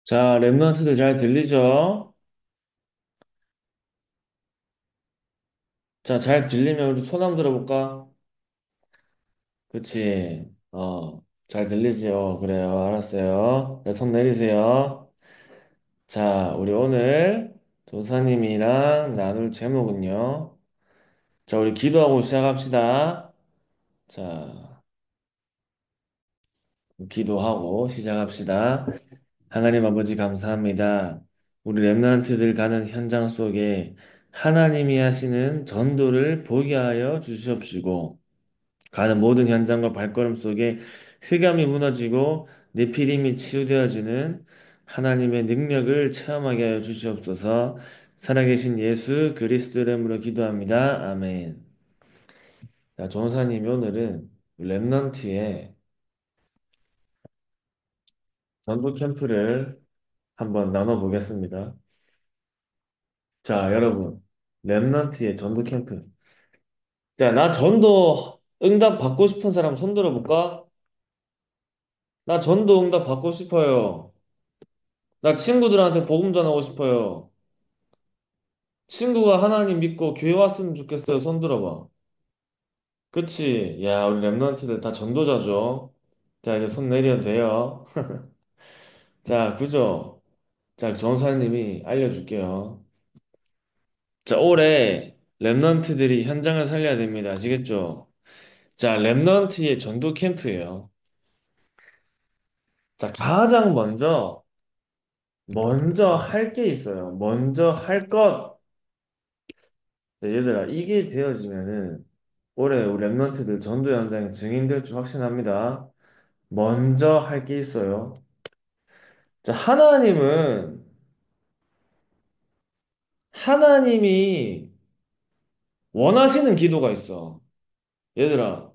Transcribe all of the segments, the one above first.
자, 랩런트들 잘 들리죠? 자, 잘 들리면 우리 손 한번 들어볼까? 그치? 잘 들리지요? 그래요. 알았어요. 네, 손 내리세요. 자, 우리 오늘 조사님이랑 나눌 제목은요. 자, 우리 기도하고 시작합시다. 자, 기도하고 시작합시다. 하나님 아버지 감사합니다. 우리 랩런트들 가는 현장 속에 하나님이 하시는 전도를 보게 하여 주시옵시고, 가는 모든 현장과 발걸음 속에 흑암이 무너지고 네피림이 치유되어지는 하나님의 능력을 체험하게 하여 주시옵소서. 살아계신 예수 그리스도 이름으로 기도합니다. 아멘. 자, 전사님 오늘은 랩넌트의 전도 캠프를 한번 나눠보겠습니다. 자, 여러분, 랩넌트의 전도 캠프. 자, 나 전도 응답 받고 싶은 사람 손 들어볼까? 나 전도 응답 받고 싶어요. 나 친구들한테 복음 전하고 싶어요. 친구가 하나님 믿고 교회 왔으면 좋겠어요. 손 들어봐. 그치? 야, 우리 랩런트들 다 전도자죠. 자, 이제 손 내려도 돼요. 자, 그죠? 자, 전사님이 알려줄게요. 자, 올해 랩런트들이 현장을 살려야 됩니다. 아시겠죠? 자, 랩런트의 전도 캠프예요. 자, 가장 먼저 할 게 있어요. 먼저 할 것. 자, 얘들아, 이게 되어지면은 올해 우리 랩런트들 전도 현장에 증인될 줄 확신합니다. 먼저 할 게 있어요. 자, 하나님이 원하시는 기도가 있어. 얘들아,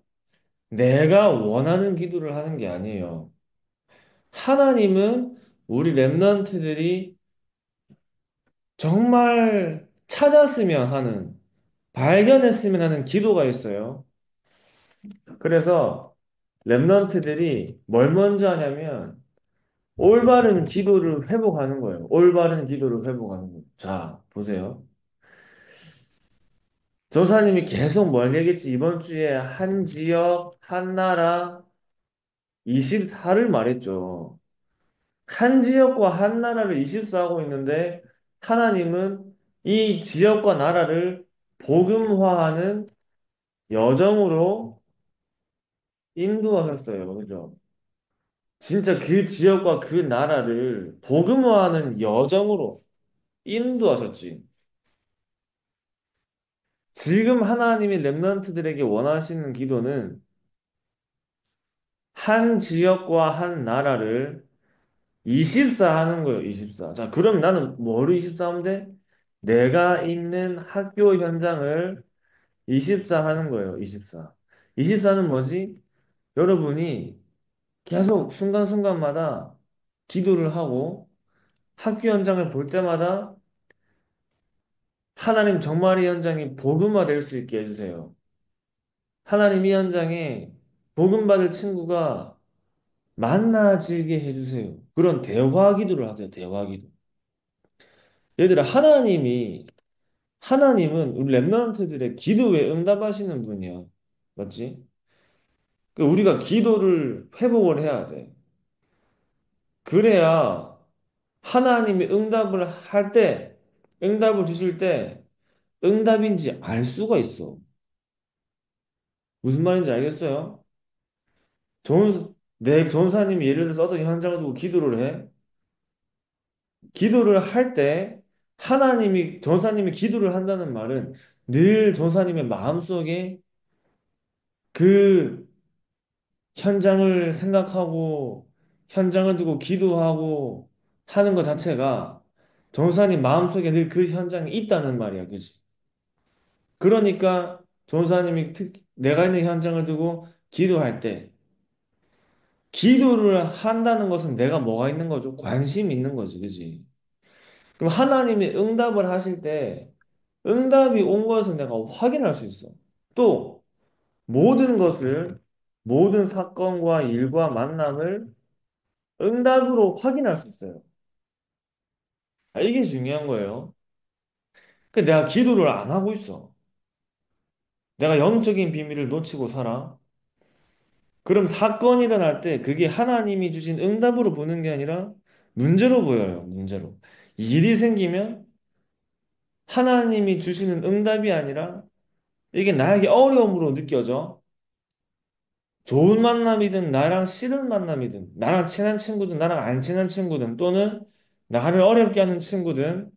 내가 원하는 기도를 하는 게 아니에요. 하나님은 우리 랩런트들이 정말 찾았으면 하는, 발견했으면 하는 기도가 있어요. 그래서 랩런트들이 뭘 먼저 하냐면 올바른 기도를 회복하는 거예요. 올바른 기도를 회복하는 거예요. 자, 보세요. 조사님이 계속 뭘 얘기했지? 이번 주에 한 지역, 한 나라, 24를 말했죠. 한 지역과 한 나라를 24하고 있는데 하나님은 이 지역과 나라를 복음화하는 여정으로 인도하셨어요. 그죠? 진짜 그 지역과 그 나라를 복음화하는 여정으로 인도하셨지. 지금 하나님이 랩런트들에게 원하시는 기도는 한 지역과 한 나라를 24 하는 거예요, 24. 자, 그럼 나는 뭐를 24 하면 돼? 내가 있는 학교 현장을 24 하는 거예요, 24. 24는 뭐지? 여러분이 계속 순간순간마다 기도를 하고 학교 현장을 볼 때마다 하나님 정말 이 현장이 복음화 될 수 있게 해주세요. 하나님 이 현장에 복음 받을 친구가 만나지게 해주세요. 그런 대화 기도를 하세요, 대화 기도. 얘들아, 하나님은 우리 랩런트들의 기도에 응답하시는 분이야. 맞지? 그 우리가 기도를 회복을 해야 돼. 그래야 하나님이 응답을 주실 때 응답인지 알 수가 있어. 무슨 말인지 알겠어요? 내 전사님이 예를 들어서 어떤 현장을 두고 기도를 해. 기도를 할 때 전사님이 기도를 한다는 말은 늘 전사님의 마음속에 그 현장을 생각하고 현장을 두고 기도하고 하는 것 자체가 전사님 마음속에 늘 그 현장이 있다는 말이야. 그지? 그러니까 전사님이 내가 있는 현장을 두고 기도할 때 기도를 한다는 것은 내가 뭐가 있는 거죠? 관심이 있는 거지. 그지? 그럼 하나님이 응답을 하실 때 응답이 온 것을 내가 확인할 수 있어. 또 모든 것을 모든 사건과 일과 만남을 응답으로 확인할 수 있어요. 이게 중요한 거예요. 그 내가 기도를 안 하고 있어. 내가 영적인 비밀을 놓치고 살아. 그럼 사건이 일어날 때 그게 하나님이 주신 응답으로 보는 게 아니라 문제로 보여요. 문제로. 일이 생기면 하나님이 주시는 응답이 아니라 이게 나에게 어려움으로 느껴져. 좋은 만남이든 나랑 싫은 만남이든 나랑 친한 친구든 나랑 안 친한 친구든 또는 나를 어렵게 하는 친구든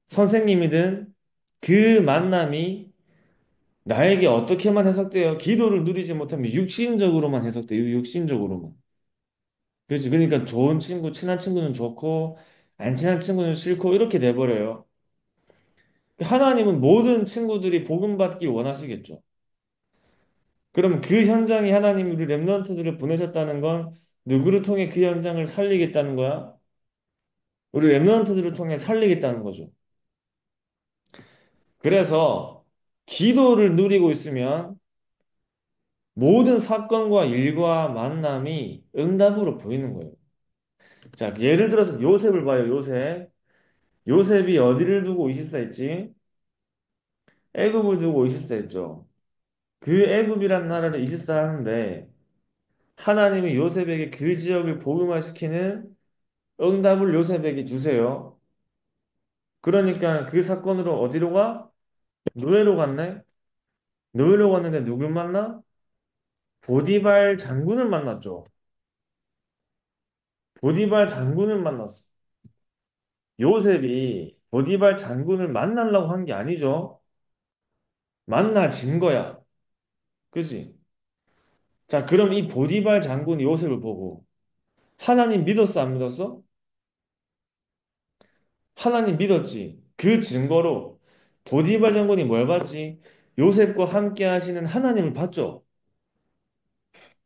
선생님이든 그 만남이 나에게 어떻게만 해석돼요? 기도를 누리지 못하면 육신적으로만 해석돼요. 육신적으로만. 그렇지. 그러니까 좋은 친구, 친한 친구는 좋고 안 친한 친구는 싫고 이렇게 돼버려요. 하나님은 모든 친구들이 복음 받기 원하시겠죠. 그럼 그 현장에 하나님이 우리 렘넌트들을 보내셨다는 건 누구를 통해 그 현장을 살리겠다는 거야? 우리 렘넌트들을 통해 살리겠다는 거죠. 그래서 기도를 누리고 있으면 모든 사건과 일과 만남이 응답으로 보이는 거예요. 자, 예를 들어서 요셉을 봐요, 요셉. 요셉이 어디를 두고 24 했지? 애굽을 두고 24 했죠. 그 애굽이란 나라를 24 하는데 하나님이 요셉에게 그 지역을 복음화시키는 응답을 요셉에게 주세요. 그러니까 그 사건으로 어디로 가? 노예로 갔네? 노예로 갔는데 누굴 만나? 보디발 장군을 만났죠. 보디발 장군을 만났어. 요셉이 보디발 장군을 만나려고 한 게 아니죠. 만나진 거야. 그지? 자, 그럼 이 보디발 장군이 요셉을 보고 하나님 믿었어, 안 믿었어? 하나님 믿었지. 그 증거로 보디발 장군이 뭘 봤지? 요셉과 함께 하시는 하나님을 봤죠.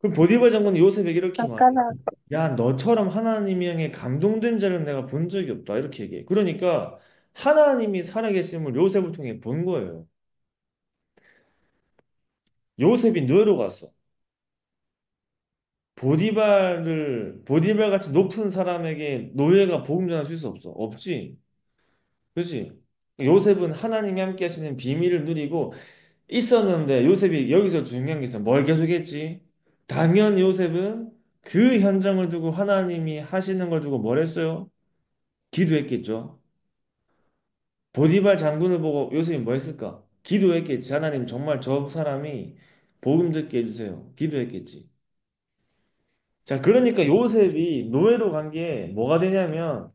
그 보디발 장군이 요셉에게 이렇게 말해. 아까나 야, 너처럼 하나님이 향해 감동된 자를 내가 본 적이 없다. 이렇게 얘기해. 그러니까 하나님이 살아계심을 요셉을 통해 본 거예요. 요셉이 노예로 갔어. 보디발 같이 높은 사람에게 노예가 복음 전할 수 있어 없어? 없지. 그지? 요셉은 하나님이 함께 하시는 비밀을 누리고 있었는데 요셉이 여기서 중요한 게 있어. 뭘 계속했지? 당연 요셉은 그 현장을 두고 하나님이 하시는 걸 두고 뭘 했어요? 기도했겠죠. 보디발 장군을 보고 요셉이 뭐 했을까? 기도했겠지. 하나님 정말 저 사람이 복음 듣게 해주세요. 기도했겠지. 자, 그러니까 요셉이 노예로 간 게 뭐가 되냐면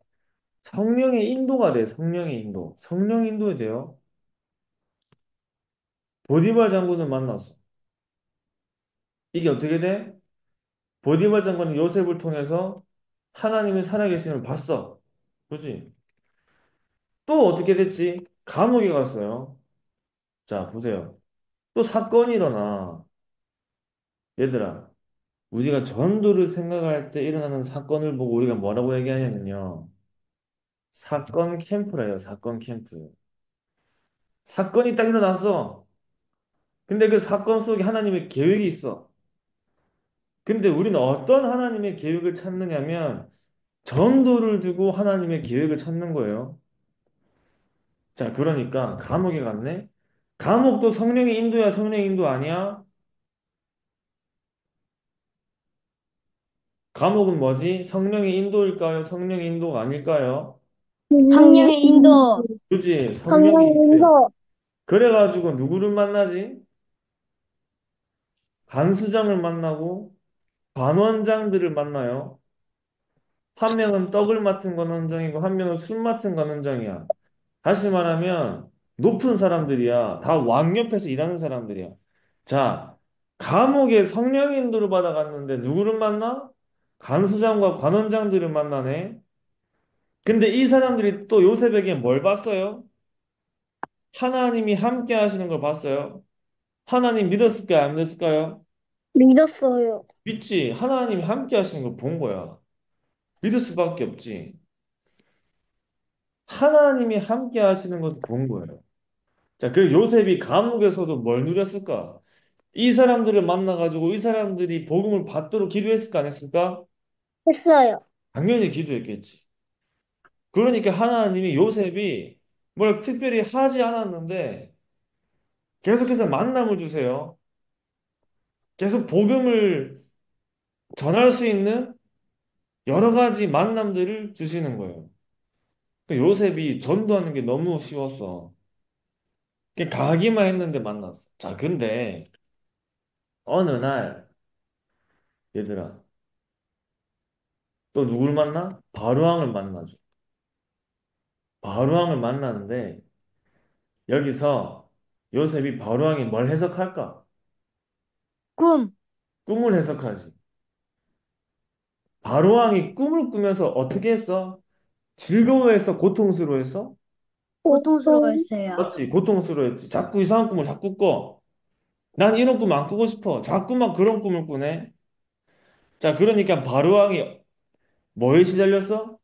성령의 인도가 돼. 성령의 인도. 성령 인도에 돼요. 보디발 장군을 만났어. 이게 어떻게 돼? 보디발 장군은 요셉을 통해서 하나님의 살아계심을 봤어. 그지? 또 어떻게 됐지? 감옥에 갔어요. 자, 보세요. 또 사건이 일어나. 얘들아, 우리가 전도를 생각할 때 일어나는 사건을 보고 우리가 뭐라고 얘기하냐면요. 사건 캠프래요, 사건 캠프. 사건이 딱 일어났어. 근데 그 사건 속에 하나님의 계획이 있어. 근데 우리는 어떤 하나님의 계획을 찾느냐면 전도를 두고 하나님의 계획을 찾는 거예요. 자, 그러니까 감옥에 갔네? 감옥도 성령의 인도야, 성령의 인도 아니야? 감옥은 뭐지? 성령의 인도일까요? 성령의 인도가 아닐까요? 분명히 성령의 인도. 그지? 성령의 인도야. 성령님도 그래가지고 누구를 만나지? 간수장을 만나고 관원장들을 만나요. 한 명은 떡을 맡은 관원장이고 한 명은 술 맡은 관원장이야. 다시 말하면 높은 사람들이야. 다 왕 옆에서 일하는 사람들이야. 자, 감옥에 성령 인도를 받아갔는데 누구를 만나? 간수장과 관원장들을 만나네. 근데 이 사람들이 또 요셉에게 뭘 봤어요? 하나님이 함께 하시는 걸 봤어요. 하나님 믿었을까요? 안 믿었을까요? 믿었어요. 믿지. 하나님이 함께 하시는 걸 본 거야. 믿을 수밖에 없지. 하나님이 함께 하시는 것을 본 거예요. 자, 그 요셉이 감옥에서도 뭘 누렸을까? 이 사람들을 만나가지고 이 사람들이 복음을 받도록 기도했을까 안 했을까? 했어요. 당연히 기도했겠지. 그러니까 하나님이 요셉이 뭘 특별히 하지 않았는데 계속해서 만남을 주세요. 계속 복음을 전할 수 있는 여러 가지 만남들을 주시는 거예요. 그 요셉이 전도하는 게 너무 쉬웠어. 그냥 가기만 했는데 만났어. 자, 근데 어느 날 얘들아 또 누굴 만나? 바로왕을 만나죠. 바로왕을 만나는데 여기서 요셉이 바로왕이 뭘 해석할까? 꿈, 꿈을 해석하지. 바로왕이 꿈을 꾸면서 어떻게 했어? 즐거워했어? 고통스러워했어? 고통스러웠어요. 맞지? 고통스러워했지. 자꾸 이상한 꿈을 자꾸 꿔. 난 이런 꿈 안 꾸고 싶어. 자꾸만 그런 꿈을 꾸네. 자, 그러니까 바로왕이 뭐에 시달렸어?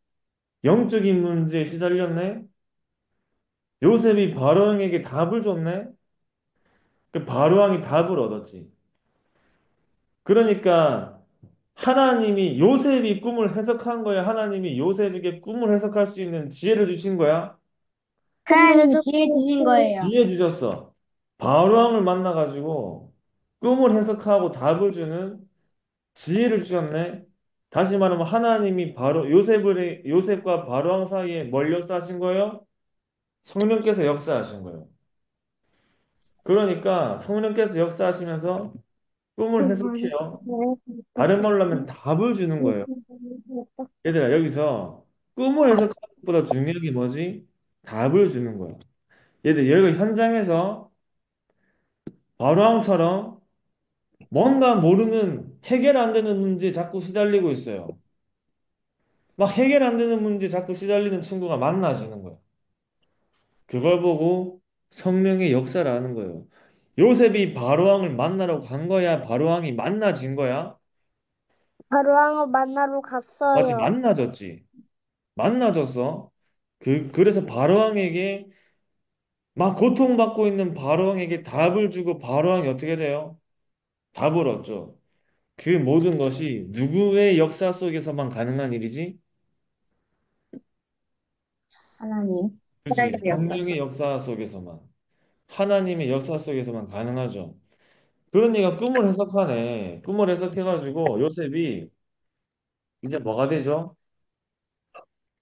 영적인 문제에 시달렸네. 요셉이 바로왕에게 답을 줬네. 그 바로왕이 답을 얻었지. 그러니까 하나님이 요셉이 꿈을 해석한 거야. 하나님이 요셉에게 꿈을 해석할 수 있는 지혜를 주신 거야. 하나님이 지혜 주신 거예요. 지혜 주셨어. 바로왕을 만나가지고 꿈을 해석하고 답을 주는 지혜를 주셨네. 다시 말하면 하나님이 바로 요셉과 바로왕 사이에 뭘 역사하신 거예요? 성령께서 역사하신 거예요. 그러니까 성령께서 역사하시면서 꿈을 해석해요. 다른 말로 하면 답을 주는 거예요. 얘들아, 여기서 꿈을 해석하는 것보다 중요한 게 뭐지? 답을 주는 거야. 얘들, 여기 현장에서 바로왕처럼 뭔가 모르는 해결 안 되는 문제에 자꾸 시달리고 있어요. 막 해결 안 되는 문제에 자꾸 시달리는 친구가 만나지는 거야. 그걸 보고 성령의 역사를 하는 거예요. 요셉이 바로왕을 만나러 간 거야? 바로왕이 만나진 거야? 바로왕을 만나러 맞지? 갔어요. 만나졌지. 만나졌어. 그래서 바로왕에게 막 고통받고 있는 바로왕에게 답을 주고 바로왕이 어떻게 돼요? 답을 얻죠. 그 모든 것이 누구의 역사 속에서만 가능한 일이지? 하나님. 그지? 성령의 역사 속에서만. 하나님의 역사 속에서만 가능하죠. 그러니까 꿈을 해석하네. 꿈을 해석해가지고 요셉이 이제 뭐가 되죠?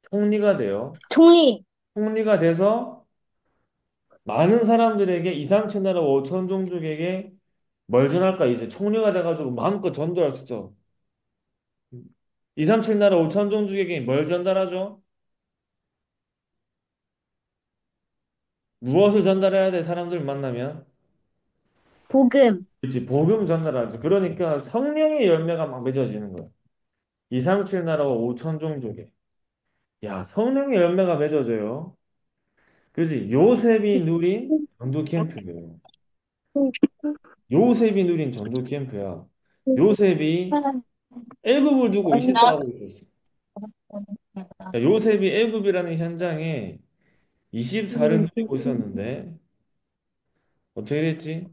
총리가 돼요. 총리, 총리가 돼서 많은 사람들에게 이삼천 나라 오천 종족에게 뭘 전할까? 이제 총리가 돼가지고 마음껏 전도할 수 있어. 이삼칠 나라 오천 종족에게 뭘 전달하죠? 무엇을 전달해야 돼? 사람들 만나면? 복음, 그렇지, 복음 전달하지. 그러니까 성령의 열매가 막 맺어지는 거야. 이삼칠 나라와 오천 종족에. 야, 성령의 열매가 맺어져요. 그지? 요셉이 누린 전도 캠프예요. 요셉이 누린 전도 캠프야. 요셉이 애굽을 두고 이식당하고 있었어. 요셉이 애굽이라는 현장에 24를 누리고 있었는데 어떻게 됐지?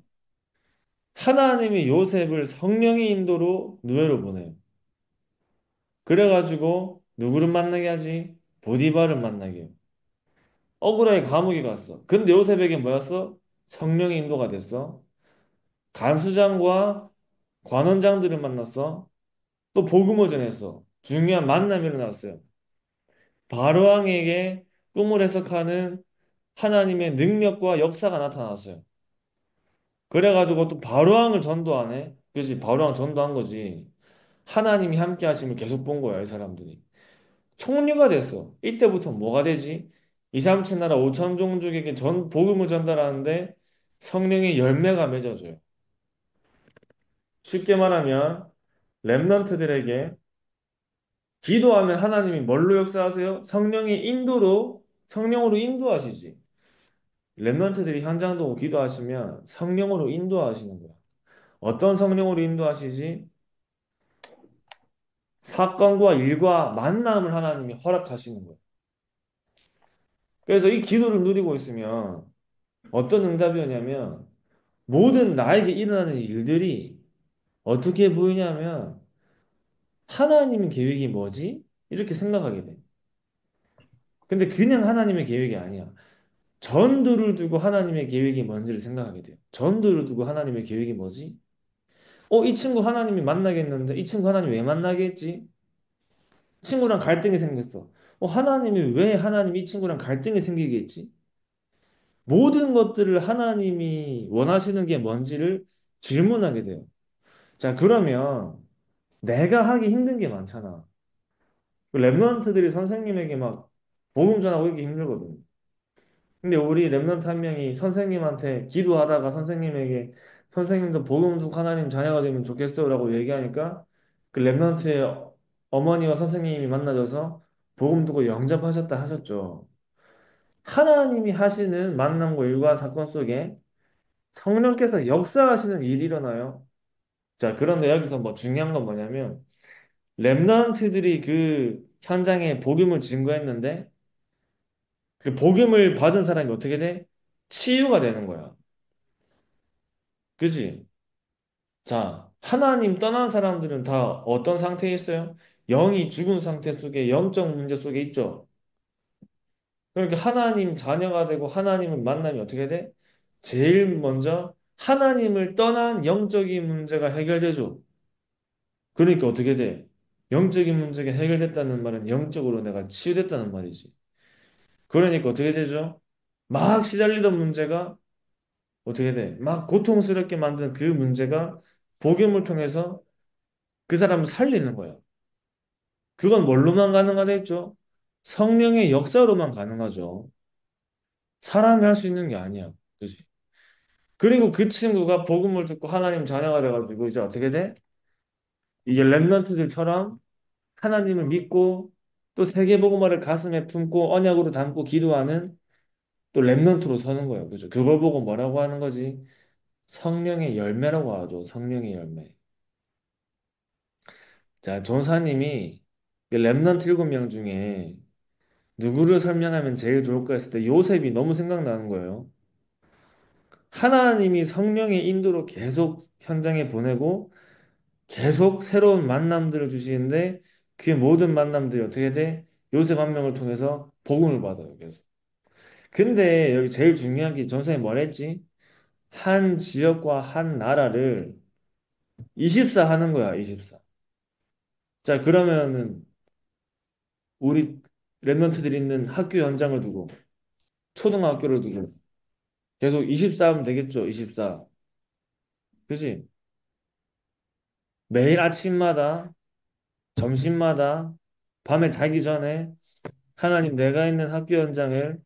하나님이 요셉을 성령의 인도로 누에로 보내요. 그래가지고 누구를 만나게 하지? 보디발을 만나게 해요. 억울하게 감옥에 갔어. 근데 요셉에게 뭐였어? 성령의 인도가 됐어. 간수장과 관원장들을 만났어. 또 복음을 전했어. 중요한 만남이 일어났어요. 바로왕에게 꿈을 해석하는 하나님의 능력과 역사가 나타났어요. 그래가지고 또 바로왕을 전도하네. 그지? 바로왕 전도한 거지. 하나님이 함께 하심을 계속 본 거야, 이 사람들이. 총리가 됐어. 이때부터 뭐가 되지? 이삼천 나라 오천 종족에게 복음을 전달하는데 성령의 열매가 맺어져요. 쉽게 말하면 렘넌트들에게 기도하면 하나님이 뭘로 역사하세요? 성령의 인도로 성령으로 인도하시지. 렘넌트들이 현장 도고 기도하시면 성령으로 인도하시는 거야. 어떤 성령으로 인도하시지? 사건과 일과 만남을 하나님이 허락하시는 거예요. 그래서 이 기도를 누리고 있으면 어떤 응답이 오냐면 모든 나에게 일어나는 일들이 어떻게 보이냐면 하나님 계획이 뭐지? 이렇게 생각하게 돼. 근데 그냥 하나님의 계획이 아니야. 전도를 두고 하나님의 계획이 뭔지를 생각하게 돼요. 전도를 두고 하나님의 계획이 뭐지? 이 친구 하나님이 만나겠는데 이 친구 하나님 왜 만나겠지? 친구랑 갈등이 생겼어. 하나님이 왜 하나님이 이 친구랑 갈등이 생기겠지? 모든 것들을 하나님이 원하시는 게 뭔지를 질문하게 돼요. 자, 그러면 내가 하기 힘든 게 많잖아. 그 랩런트들이 선생님에게 막 복음 전하고 있기 힘들거든. 근데 우리 랩런트 한 명이 선생님한테 기도하다가 선생님에게 선생님도 복음 중 하나님 자녀가 되면 좋겠어요라고 얘기하니까 그 랩런트의 어머니와 선생님이 만나져서 복음 듣고 영접하셨다 하셨죠. 하나님이 하시는 만남과 일과 사건 속에 성령께서 역사하시는 일이 일어나요. 자, 그런데 여기서 뭐 중요한 건 뭐냐면 랩런트들이 그 현장에 복음을 증거했는데 그 복음을 받은 사람이 어떻게 돼? 치유가 되는 거야. 그지? 자, 하나님 떠난 사람들은 다 어떤 상태에 있어요? 영이 죽은 상태 속에 영적 문제 속에 있죠. 그러니까 하나님 자녀가 되고 하나님을 만나면 어떻게 돼? 제일 먼저 하나님을 떠난 영적인 문제가 해결되죠. 그러니까 어떻게 돼? 영적인 문제가 해결됐다는 말은 영적으로 내가 치유됐다는 말이지. 그러니까 어떻게 되죠? 막 시달리던 문제가 어떻게 돼? 막 고통스럽게 만든 그 문제가 복음을 통해서 그 사람을 살리는 거야. 그건 뭘로만 가능하겠죠? 성령의 역사로만 가능하죠. 사람이 할 수 있는 게 아니야. 그지? 그리고 그 친구가 복음을 듣고 하나님 자녀가 돼가지고 이제 어떻게 돼? 이게 랩런트들처럼 하나님을 믿고 또 세계복음화를 가슴에 품고 언약으로 담고 기도하는 또 랩런트로 서는 거예요. 그죠? 그걸 보고 뭐라고 하는 거지? 성령의 열매라고 하죠. 성령의 열매. 자, 전사님이 랩런트 7명 중에 누구를 설명하면 제일 좋을까 했을 때 요셉이 너무 생각나는 거예요. 하나님이 성령의 인도로 계속 현장에 보내고 계속 새로운 만남들을 주시는데 그 모든 만남들이 어떻게 돼? 요셉 한 명을 통해서 복음을 받아요, 계속. 근데 여기 제일 중요한 게 전선이 뭐랬지? 한 지역과 한 나라를 24 하는 거야, 24. 자, 그러면은 우리 랩런트들이 있는 학교 연장을 두고 초등학교를 두고 계속 24 하면 되겠죠, 24. 그지? 매일 아침마다, 점심마다, 밤에 자기 전에 하나님 내가 있는 학교 현장을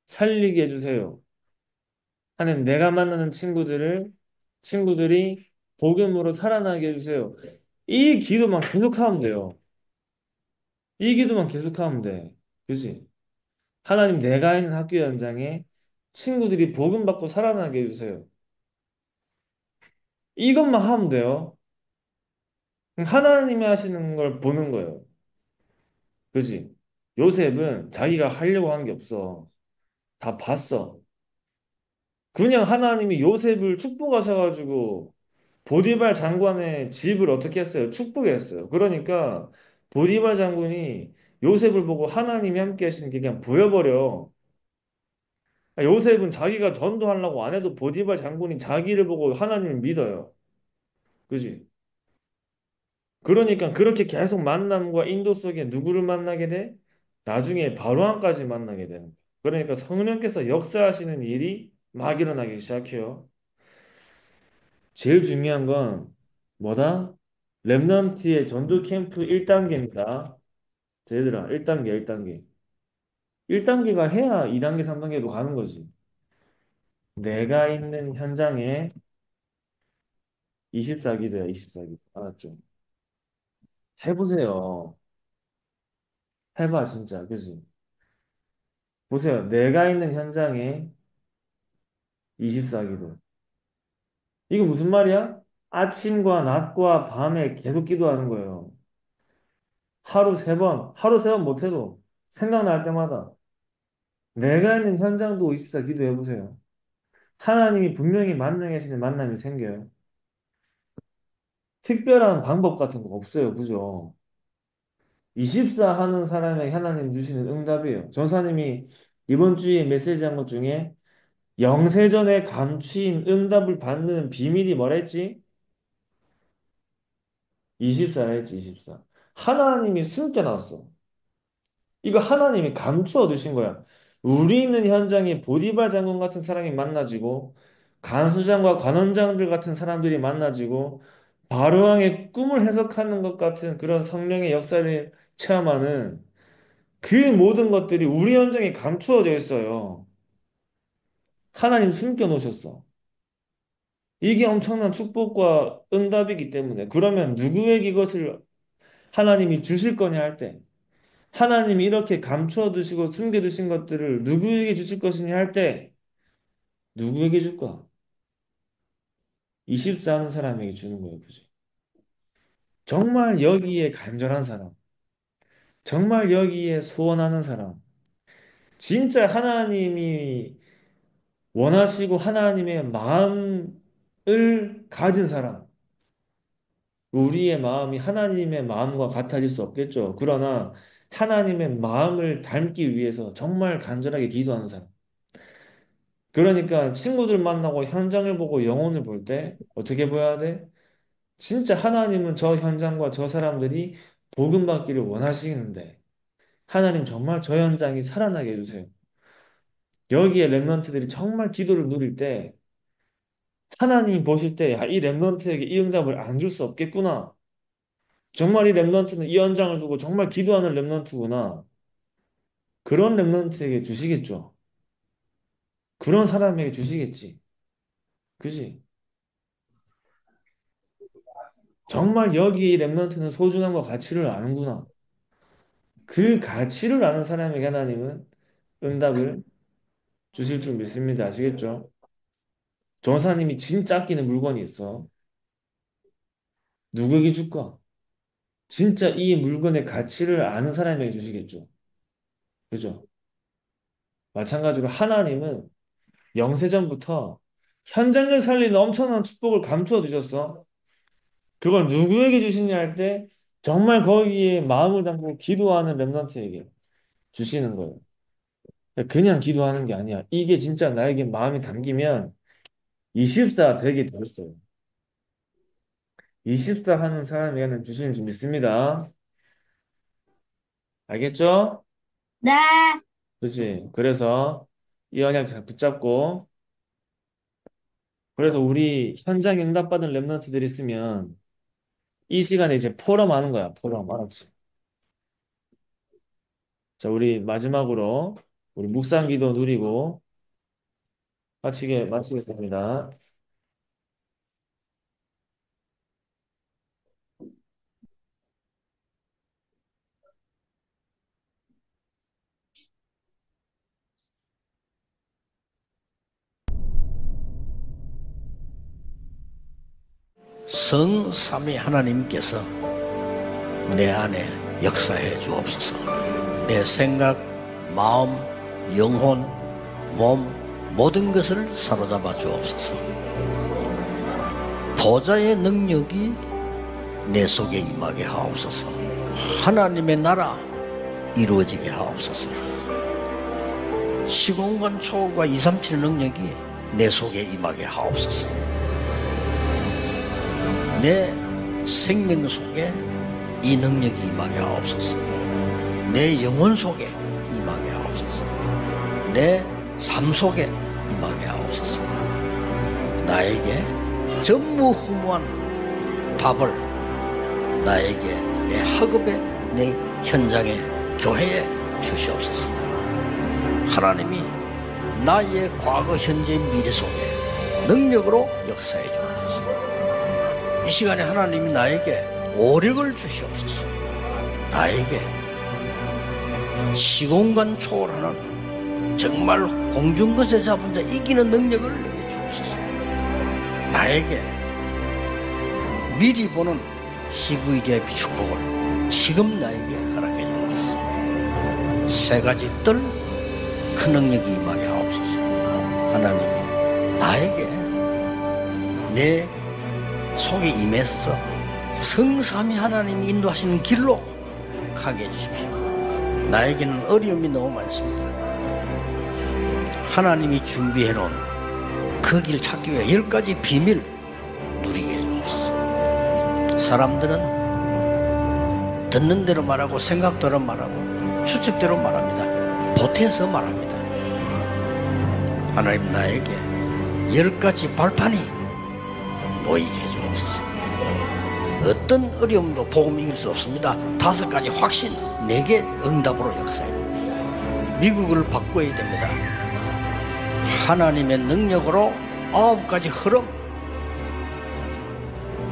살리게 해주세요. 하나님 내가 만나는 친구들이 복음으로 살아나게 해주세요. 이 기도만 계속하면 돼요. 이 기도만 계속하면 돼. 그지? 하나님 내가 있는 학교 현장에 친구들이 복음 받고 살아나게 해주세요. 이것만 하면 돼요. 하나님이 하시는 걸 보는 거예요. 그지? 요셉은 자기가 하려고 한 게 없어. 다 봤어. 그냥 하나님이 요셉을 축복하셔가지고 보디발 장관의 집을 어떻게 했어요? 축복했어요. 그러니까 보디발 장군이 요셉을 보고 하나님이 함께 하시는 게 그냥 보여버려. 요셉은 자기가 전도하려고 안 해도 보디발 장군이 자기를 보고 하나님을 믿어요. 그지? 그러니까 그렇게 계속 만남과 인도 속에 누구를 만나게 돼? 나중에 바로왕까지 만나게 되는 거야. 그러니까 성령께서 역사하시는 일이 막 일어나기 시작해요. 제일 중요한 건 뭐다? 렘넌트의 전도 캠프 1단계입니다. 얘들아, 1단계, 1단계. 1단계가 해야 2단계, 3단계도 가는 거지. 내가 있는 현장에 24기도야, 24기도. 알았죠? 해보세요. 해봐, 진짜. 그지? 보세요. 내가 있는 현장에 24기도. 이게 무슨 말이야? 아침과 낮과 밤에 계속 기도하는 거예요. 하루 세 번 못해도 생각날 때마다 내가 있는 현장도 24 기도해 보세요. 하나님이 분명히 만나게 하시는 만남이 생겨요. 특별한 방법 같은 거 없어요. 그죠? 24 하는 사람에게 하나님 주시는 응답이에요. 전사님이 이번 주에 메시지 한 것 중에 영세전에 감추인 응답을 받는 비밀이 뭐라 했지? 24라 했지, 24. 하나님이 숨겨놨어. 이거 하나님이 감추어 두신 거야. 우리 있는 현장에 보디발 장군 같은 사람이 만나지고, 간수장과 관원장들 같은 사람들이 만나지고, 바로왕의 꿈을 해석하는 것 같은 그런 성령의 역사를 체험하는 그 모든 것들이 우리 현장에 감추어져 있어요. 하나님 숨겨 놓으셨어. 이게 엄청난 축복과 응답이기 때문에 그러면 누구에게 이것을 하나님이 주실 거냐 할 때, 하나님이 이렇게 감추어 두시고 숨겨 두신 것들을 누구에게 주실 것이냐 할 때 누구에게 줄까? 24 하는 사람에게 주는 거예요. 그지? 정말 여기에 간절한 사람, 정말 여기에 소원하는 사람, 진짜 하나님이 원하시고 하나님의 마음을 가진 사람. 우리의 마음이 하나님의 마음과 같아질 수 없겠죠. 그러나 하나님의 마음을 닮기 위해서 정말 간절하게 기도하는 사람. 그러니까 친구들 만나고 현장을 보고 영혼을 볼 때 어떻게 보여야 돼? 진짜 하나님은 저 현장과 저 사람들이 복음 받기를 원하시는데 하나님 정말 저 현장이 살아나게 해주세요. 여기에 렘넌트들이 정말 기도를 누릴 때 하나님 보실 때 이 렘넌트에게 이 응답을 안 줄 수 없겠구나. 정말 이 렘넌트는 이 현장을 두고 정말 기도하는 렘넌트구나. 그런 렘넌트에게 주시겠죠. 그런 사람에게 주시겠지. 그지? 정말 여기 이 렘넌트는 소중함과 가치를 아는구나. 그 가치를 아는 사람에게 하나님은 응답을 주실 줄 믿습니다. 아시겠죠? 전사님이 진짜 아끼는 물건이 있어. 누구에게 줄까? 진짜 이 물건의 가치를 아는 사람에게 주시겠죠. 그죠? 마찬가지로 하나님은 영세전부터 현장을 살리는 엄청난 축복을 감추어 두셨어. 그걸 누구에게 주시냐 할 때 정말 거기에 마음을 담고 기도하는 렘넌트에게 주시는 거예요. 그냥 기도하는 게 아니야. 이게 진짜 나에게 마음이 담기면 24 되게 되었어요. 24 하는 사람에게는 주시는 줄 믿습니다. 알겠죠? 네. 그렇지. 그래서 이 언약 잘 붙잡고 그래서 우리 현장 응답받은 렘넌트들이 있으면 이 시간에 이제 포럼 하는 거야. 포럼 알았지? 자, 우리 마지막으로 우리 묵상 기도 누리고 마치겠습니다. 성삼위 하나님께서 내 안에 역사해 주옵소서. 내 생각, 마음, 영혼, 몸 모든 것을 사로잡아 주옵소서. 보좌의 능력이 내 속에 임하게 하옵소서. 하나님의 나라 이루어지게 하옵소서. 시공간 초월과 237의 능력이 내 속에 임하게 하옵소서. 내 생명 속에 이 능력이 임하게 하옵소서. 내 영혼 속에 임하게 하옵소서. 내 삶 속에 임하게 하옵소서. 나에게 전무후무한 답을 나에게 내 학업에 내 현장에 교회에 주시옵소서. 하나님이 나의 과거 현재 미래 속에 능력으로 역사해 주옵소서. 이 시간에 하나님이 나에게 오력을 주시옵소서. 나에게 시공간 초월하는 정말 공중것에 잡은 자 이기는 능력을 내게 주옵소서. 나에게 미리 보는 CVDIP 축복을 지금 나에게 허락해 주옵소서. 세 가지 뜰 큰 능력이 임하게 하옵소서. 하나님 나에게 내 속에 임해서 성삼위 하나님이 인도하시는 길로 가게 해주십시오. 나에게는 어려움이 너무 많습니다. 하나님이 준비해 놓은 그 길 찾기 위해 10가지 비밀 누리게 해주옵소서. 사람들은 듣는 대로 말하고 생각대로 말하고 추측대로 말합니다. 보태서 말합니다. 하나님, 나에게 10가지 발판이 놓이게 해주옵소서. 어떤 어려움도 복음 이길 수 없습니다. 5가지 확신, 내게 응답으로 역사해 주옵소서. 미국을 바꿔야 됩니다. 하나님의 능력으로 9가지 흐름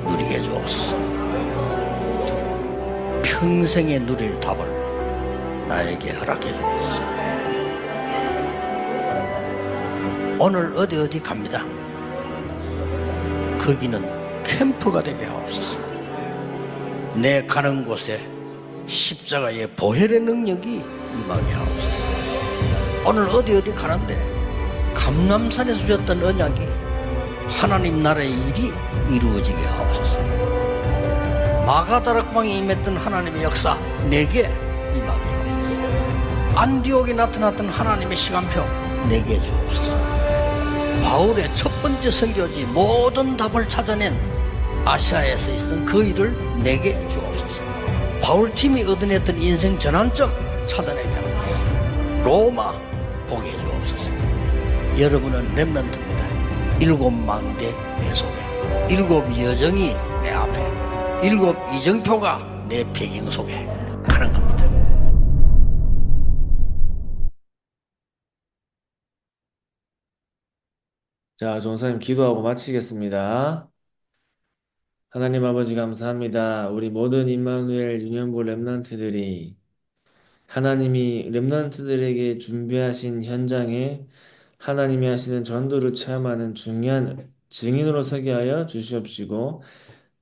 누리게 해주옵소서. 평생에 누릴 답을 나에게 허락해 주옵소서. 오늘 어디 갑니다. 거기는 캠프가 되게 하옵소서. 내 가는 곳에 십자가의 보혈의 능력이 임하게 하옵소서. 오늘 어디 가는데 감람산에 주셨던 언약이 하나님 나라의 일이 이루어지게 하옵소서. 마가다락방에 임했던 하나님의 역사 내게 임하게 하옵소서. 안디옥에 나타났던 하나님의 시간표 내게 주옵소서. 바울의 첫 번째 선교지 모든 답을 찾아낸 아시아에서 있었던 그 일을 내게 주옵소서. 바울팀이 얻어냈던 인생 전환점 찾아내게 하옵소서. 로마 보게 해주옵소서. 여러분은 렘넌트입니다. 7망대 내 속에 7 여정이 내 앞에 7 이정표가 내 배경 속에 가는 겁니다. 자, 종사님 기도하고 마치겠습니다. 하나님 아버지 감사합니다. 우리 모든 임마누엘 유년부 렘넌트들이 하나님이 렘넌트들에게 준비하신 현장에 하나님이 하시는 전도를 체험하는 중요한 증인으로 서게 하여 주시옵시고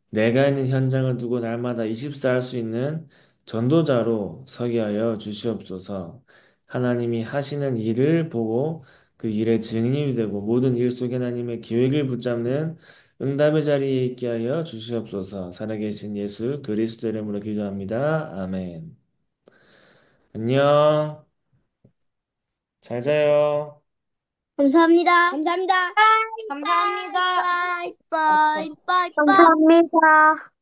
내가 있는 현장을 두고 날마다 24할 수 있는 전도자로 서게 하여 주시옵소서. 하나님이 하시는 일을 보고 그 일의 증인이 되고 모든 일 속에 하나님의 계획을 붙잡는 응답의 자리에 있게 하여 주시옵소서. 살아계신 예수 그리스도 이름으로 기도합니다. 아멘. 안녕. 잘 자요. 감사합니다. 감사합니다. 감사합니다. 바이, 바이, 바이, 바이. 감사합니다.